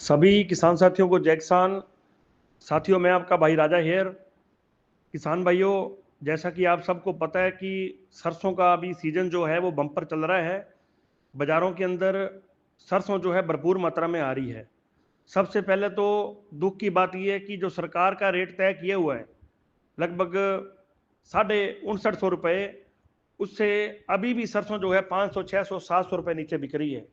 सभी किसान साथियों को जय किसान। साथियों, मैं आपका भाई राजा हेयर। किसान भाइयों, जैसा कि आप सबको पता है कि सरसों का अभी सीजन जो है वो बम्पर चल रहा है। बाजारों के अंदर सरसों जो है भरपूर मात्रा में आ रही है। सबसे पहले तो दुख की बात यह है कि जो सरकार का रेट तय किया हुआ है लगभग 6,59 रुपये, उससे अभी भी सरसों जो है 500, 600, 700 रुपये नीचे बिक रही है।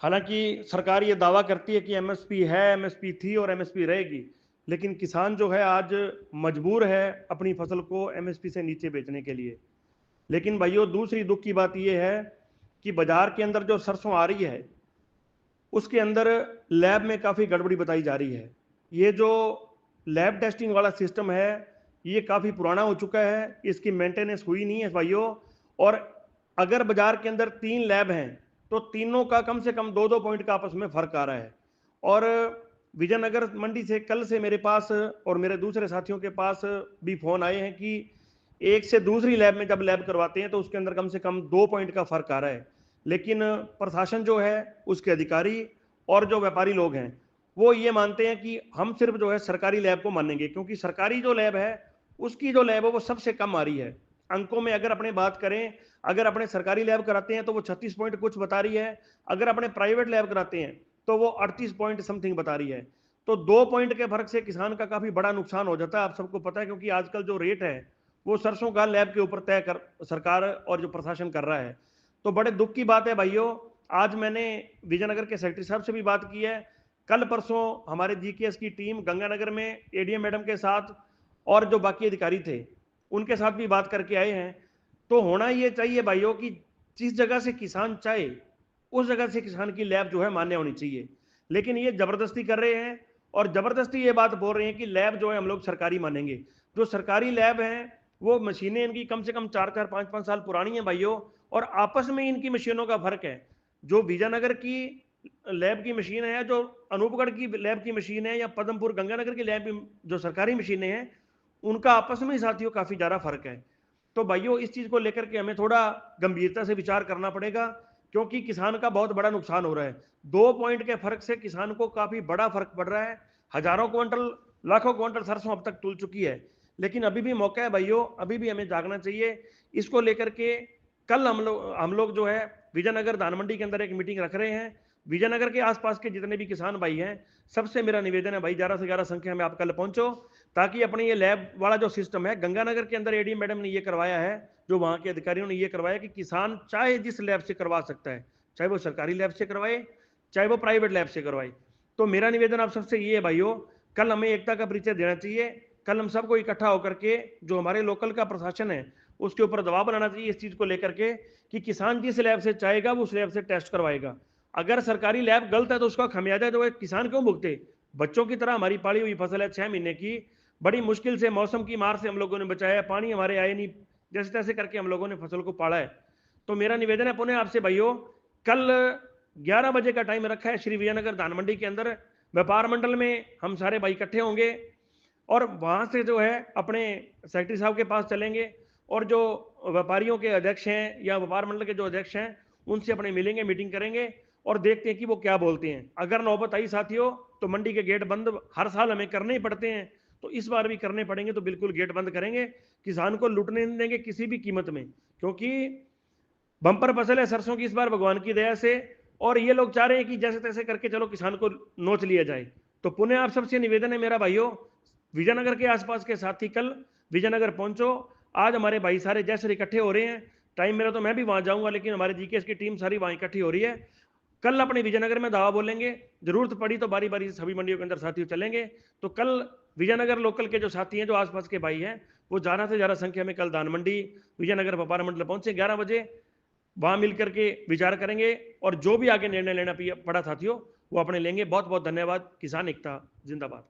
हालांकि सरकार ये दावा करती है कि एमएसपी है, एमएसपी थी और एमएसपी रहेगी, लेकिन किसान जो है आज मजबूर है अपनी फसल को एमएसपी से नीचे बेचने के लिए। लेकिन भाइयों, दूसरी दुख की बात यह है कि बाजार के अंदर जो सरसों आ रही है उसके अंदर लैब में काफ़ी गड़बड़ी बताई जा रही है। ये जो लैब टेस्टिंग वाला सिस्टम है ये काफ़ी पुराना हो चुका है, इसकी मेंटेनेंस हुई नहीं है भाइयों। और अगर बाजार के अंदर 3 लैब हैं तो तीनों का कम से कम 2-2 पॉइंट का आपस में फ़र्क आ रहा है। और विजयनगर मंडी से कल से मेरे पास और मेरे दूसरे साथियों के पास भी फ़ोन आए हैं कि एक से दूसरी लैब में जब लैब करवाते हैं तो उसके अंदर कम से कम 2 पॉइंट का फ़र्क आ रहा है। लेकिन प्रशासन जो है, उसके अधिकारी और जो व्यापारी लोग हैं, वो ये मानते हैं कि हम सिर्फ जो है सरकारी लैब को मानेंगे, क्योंकि सरकारी जो लैब है उसकी जो लैब है वो सबसे कम आ रही है। अंकों में अगर अपने बात करें, अगर अपने सरकारी लैब कराते हैं तो वो 36 पॉइंट कुछ बता रही है, अगर अपने प्राइवेट लैब कराते हैं तो वो 38 पॉइंट समथिंग बता रही है। तो 2 पॉइंट के फर्क से किसान का काफ़ी बड़ा नुकसान हो जाता है, आप सबको पता है, क्योंकि आजकल जो रेट है वो सरसों का लैब के ऊपर तय कर सरकार और जो प्रशासन कर रहा है। तो बड़े दुख की बात है भाइयों। आज मैंने विजयनगर के सेक्रेटरी साहब से भी बात की है। कल परसों हमारे जीकेएस की टीम गंगानगर में एडीएम मैडम के साथ और जो बाकी अधिकारी थे उनके साथ भी बात करके आए हैं। तो होना ये चाहिए भाइयों कि जिस जगह से किसान चाहे उस जगह से किसान की लैब जो है मान्य होनी चाहिए, लेकिन ये जबरदस्ती कर रहे हैं और जबरदस्ती ये बात बोल रहे हैं कि लैब जो है हम लोग सरकारी मानेंगे। जो सरकारी लैब हैं वो मशीनें इनकी कम से कम 4-4, 5-5 साल पुरानी है भाइयों, और आपस में इनकी मशीनों का फर्क है। जो विजयनगर की लैब की मशीन है, जो अनूपगढ़ की लैब की मशीन है, या पदमपुर गंगानगर की लैब की जो सरकारी मशीनें हैं, उनका आपस में साथियों काफ़ी ज़्यादा फर्क है। तो भाइयों, इस चीज़ को लेकर के हमें थोड़ा गंभीरता से विचार करना पड़ेगा, क्योंकि किसान का बहुत बड़ा नुकसान हो रहा है। 2 पॉइंट के फर्क से किसान को काफ़ी बड़ा फर्क पड़ रहा है। हजारों क्विंटल, लाखों क्विंटल सरसों अब तक तुल चुकी है, लेकिन अभी भी मौका है भाइयों, अभी भी हमें जागना चाहिए। इसको लेकर के कल हम लोग जो है विजयनगर धान मंडी के अंदर एक मीटिंग रख रहे हैं। विजयनगर के आसपास के जितने भी किसान भाई हैं, सबसे मेरा निवेदन है भाई, 11 से 11 संख्या में आप कल पहुंचो, ताकि अपने ये लैब वाला जो सिस्टम है गंगानगर के अंदर एडीएम मैडम ने ये करवाया है, जो वहाँ के अधिकारियों ने ये करवाया कि किसान चाहे जिस लैब से करवा सकता है, चाहे वो सरकारी लैब से करवाए चाहे वो प्राइवेट लैब से करवाए। तो मेरा निवेदन आप सबसे ये है भाइयों, कल हमें एकता का परिचय देना चाहिए। कल हम सबको इकट्ठा होकर के जो हमारे लोकल का प्रशासन है उसके ऊपर दबाव बनाना चाहिए इस चीज़ को लेकर के कि किसान जिस लैब से चाहेगा वो उस लैब से टेस्ट करवाएगा। अगर सरकारी लैब गलत है तो उसका खमियाजा जो है किसान क्यों भुगते। बच्चों की तरह हमारी पाली हुई फसल है 6 महीने की, बड़ी मुश्किल से मौसम की मार से हम लोगों ने बचाया, पानी हमारे आए नहीं, जैसे तैसे करके हम लोगों ने फसल को पाला है। तो मेरा निवेदन है पुनः आपसे भाइयों, कल 11 बजे का टाइम रखा है श्री विजयनगर धान मंडी के अंदर, व्यापार मंडल में हम सारे भाई इकट्ठे होंगे और वहाँ से जो है अपने सेक्रेटरी साहब के पास चलेंगे और जो व्यापारियों के अध्यक्ष हैं या व्यापार मंडल के जो अध्यक्ष हैं उनसे अपने मिलेंगे, मीटिंग करेंगे और देखते हैं कि वो क्या बोलते हैं। अगर नौबत आई साथियों तो मंडी के गेट बंद हर साल हमें करने ही पड़ते हैं, तो इस बार भी करने पड़ेंगे, तो बिल्कुल गेट बंद करेंगे। किसान को लूटने नहीं देंगे किसी भी कीमत में, क्योंकि बंपर फसल है सरसों की इस बार भगवान की दया से, और ये लोग चाह रहे हैं कि जैसे तैसे करके चलो किसान को नोच लिया जाए। तो पुनः आप सबसे निवेदन है मेरा भाइयों, विजयनगर के आसपास के साथी कल विजयनगर पहुंचो। आज हमारे भाई सारे जैसे इकट्ठे हो रहे हैं, टाइम मेरा तो मैं भी वहां जाऊंगा, लेकिन हमारे जीकेएस की टीम सारी वहां इकट्ठी हो रही है। कल अपने विजयनगर में दावा बोलेंगे, जरूरत पड़ी तो बारी बारी से सभी मंडियों के अंदर साथियों चलेंगे। तो कल विजयनगर लोकल के जो साथी हैं, जो आसपास के भाई हैं, वो ज़्यादा से ज़्यादा संख्या में कल धान मंडी विजयनगर व्यापार मंडल पहुंचे 11 बजे, वहां मिलकर के विचार करेंगे और जो भी आगे निर्णय लेना पड़ा साथियों वो अपने लेंगे। बहुत बहुत धन्यवाद। किसान एकता जिंदाबाद।